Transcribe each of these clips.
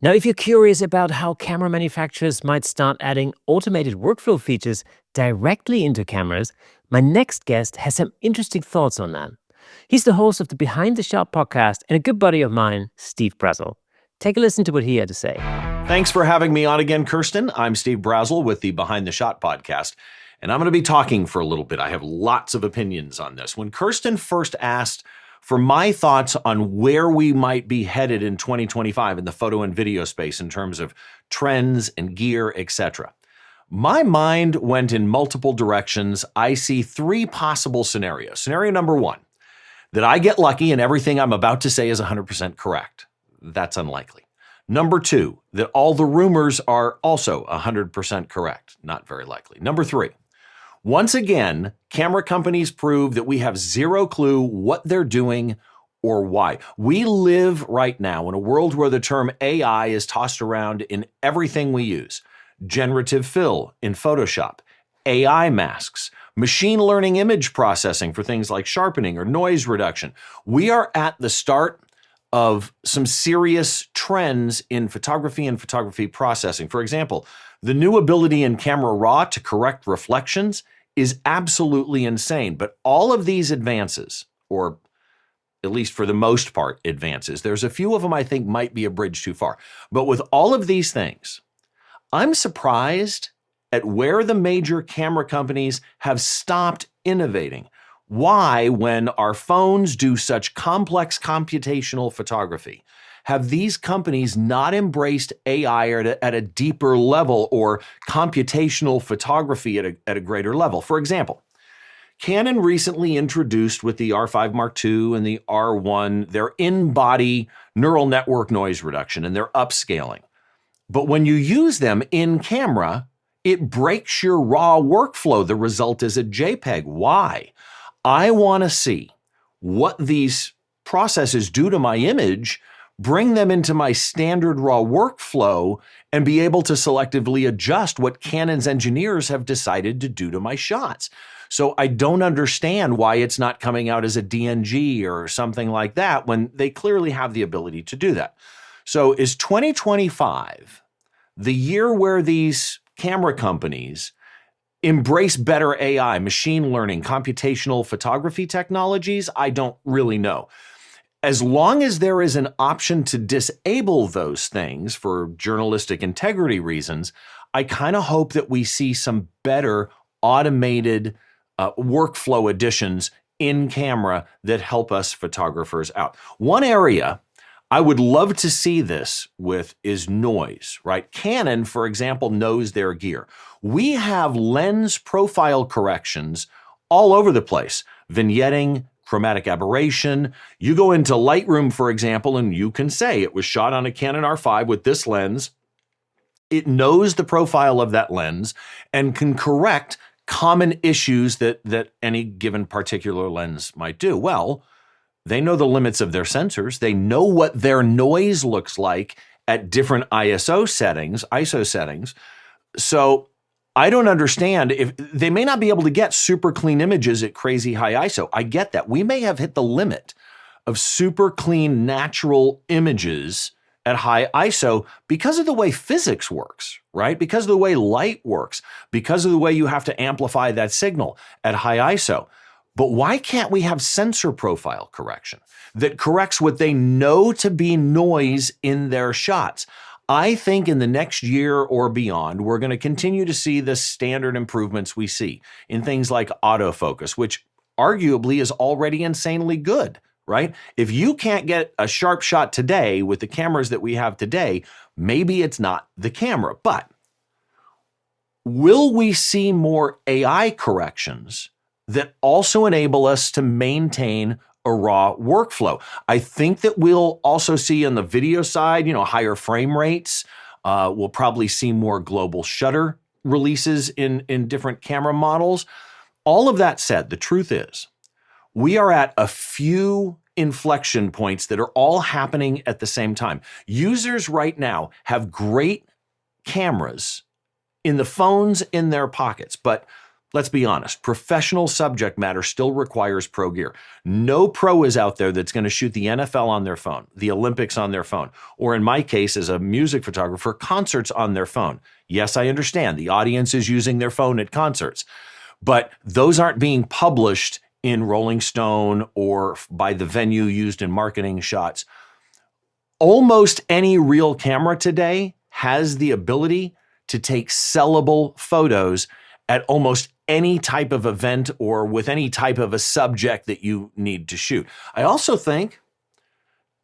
Now, if you're curious about how camera manufacturers might start adding automated workflow features directly into cameras, my next guest has some interesting thoughts on that. He's the host of the Behind the Shot podcast and a good buddy of mine, Steve Brazill. Take a listen to what he had to say. Thanks for having me on again, Kirsten. I'm Steve Brazill with the Behind the Shot podcast, and I'm going to be talking for a little bit. I have lots of opinions on this. When Kirsten first asked for my thoughts on where we might be headed in 2025 in the photo and video space in terms of trends and gear, etc., my mind went in multiple directions. I see three possible scenarios. Scenario number one, that I get lucky and everything I'm about to say is 100% correct. That's unlikely. Number two, that all the rumors are also 100% correct. Not very likely. Number three, once again, camera companies prove that we have zero clue what they're doing or why. We live right now in a world where the term AI is tossed around in everything we use. Generative fill in Photoshop, AI masks, machine learning image processing for things like sharpening or noise reduction. We are at the start of some serious trends in photography and photography processing. For example, the new ability in Camera Raw to correct reflections is absolutely insane. But all of these advances, or at least for the most part advances, there's a few of them I think might be a bridge too far. But with all of these things, I'm surprised at where the major camera companies have stopped innovating. Why, when our phones do such complex computational photography, have these companies not embraced AI at a deeper level or computational photography at a greater level? For example, Canon recently introduced with the R5 Mark II and the R1 their in-body neural network noise reduction and their upscaling. But when you use them in camera, it breaks your raw workflow. The result is a JPEG. Why? I want to see what these processes do to my image, bring them into my standard raw workflow, and be able to selectively adjust what Canon's engineers have decided to do to my shots. So I don't understand why it's not coming out as a DNG or something like that when they clearly have the ability to do that. So is 2025 the year where these camera companies embrace better AI, machine learning, computational photography technologies? I don't really know. As long as there is an option to disable those things for journalistic integrity reasons, I kind of hope that we see some better automated workflow additions in camera that help us photographers out. One area I would love to see this with is noise, right? Canon, for example, knows their gear. We have lens profile corrections all over the place. Vignetting, chromatic aberration. You go into Lightroom, for example, and you can say it was shot on a Canon R5 with this lens. It knows the profile of that lens and can correct common issues that any given particular lens might do. Well, they know the limits of their sensors. They know what their noise looks like at different ISO settings. So I don't understand if they may not be able to get super clean images at crazy high ISO. I get that. We may have hit the limit of super clean natural images at high ISO because of the way physics works, right? Because of the way light works, because of the way you have to amplify that signal at high ISO. But why can't we have sensor profile correction that corrects what they know to be noise in their shots? I think in the next year or beyond, we're going to continue to see the standard improvements we see in things like autofocus, which arguably is already insanely good, right? If you can't get a sharp shot today with the cameras that we have today, maybe it's not the camera. But will we see more AI corrections that also enable us to maintain a raw workflow? I think that we'll also see on the video side, higher frame rates. We'll probably see more global shutter releases in different camera models. All of that said, the truth is, we are at a few inflection points that are all happening at the same time. Users right now have great cameras in the phones in their pockets, but Let's be honest, professional subject matter still requires pro gear. No pro is out there that's going to shoot the NFL on their phone, the Olympics on their phone, or in my case, as a music photographer, concerts on their phone. Yes, I understand the audience is using their phone at concerts, but those aren't being published in Rolling Stone or by the venue used in marketing shots. Almost any real camera today has the ability to take sellable photos at almost any type of event or with any type of a subject that you need to shoot. I also think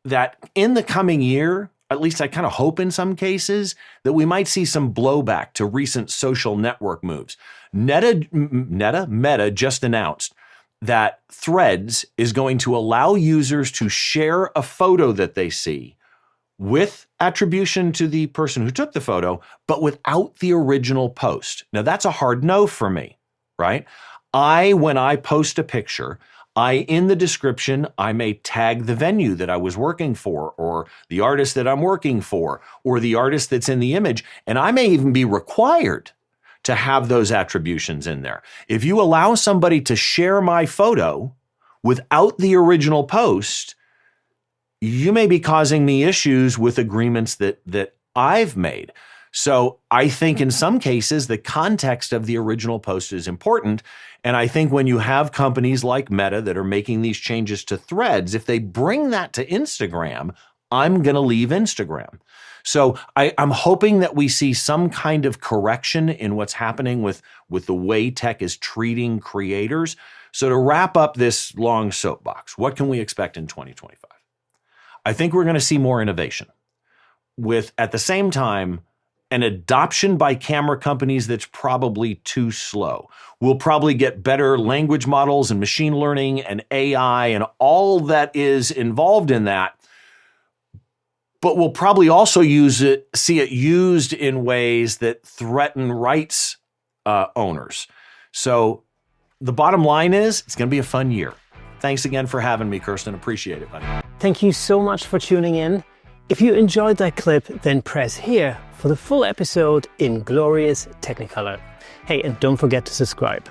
that in the coming year, at least I kind of hope in some cases, that we might see some blowback to recent social network moves. Meta just announced that Threads is going to allow users to share a photo that they see with attribution to the person who took the photo, but without the original post. Now, that's a hard no for me, right? When I post a picture, in the description, I may tag the venue that I was working for, or the artist that I'm working for, or the artist that's in the image, and I may even be required to have those attributions in there. If you allow somebody to share my photo without the original post, you may be causing me issues with agreements that I've made. So I think in some cases, the context of the original post is important. And I think when you have companies like Meta that are making these changes to Threads, if they bring that to Instagram, I'm going to leave Instagram. So I'm hoping that we see some kind of correction in what's happening with the way tech is treating creators. So to wrap up this long soapbox, what can we expect in 2025? I think we're going to see more innovation with, at the same time, an adoption by camera companies that's probably too slow. We'll probably get better language models and machine learning and AI and all that is involved in that, but we'll probably also see it used in ways that threaten rights owners. So the bottom line is, it's going to be a fun year. Thanks again for having me, Kirsten. Appreciate it, buddy. Thank you so much for tuning in. If you enjoyed that clip, then press here for the full episode in glorious Technicolor. Hey, and don't forget to subscribe.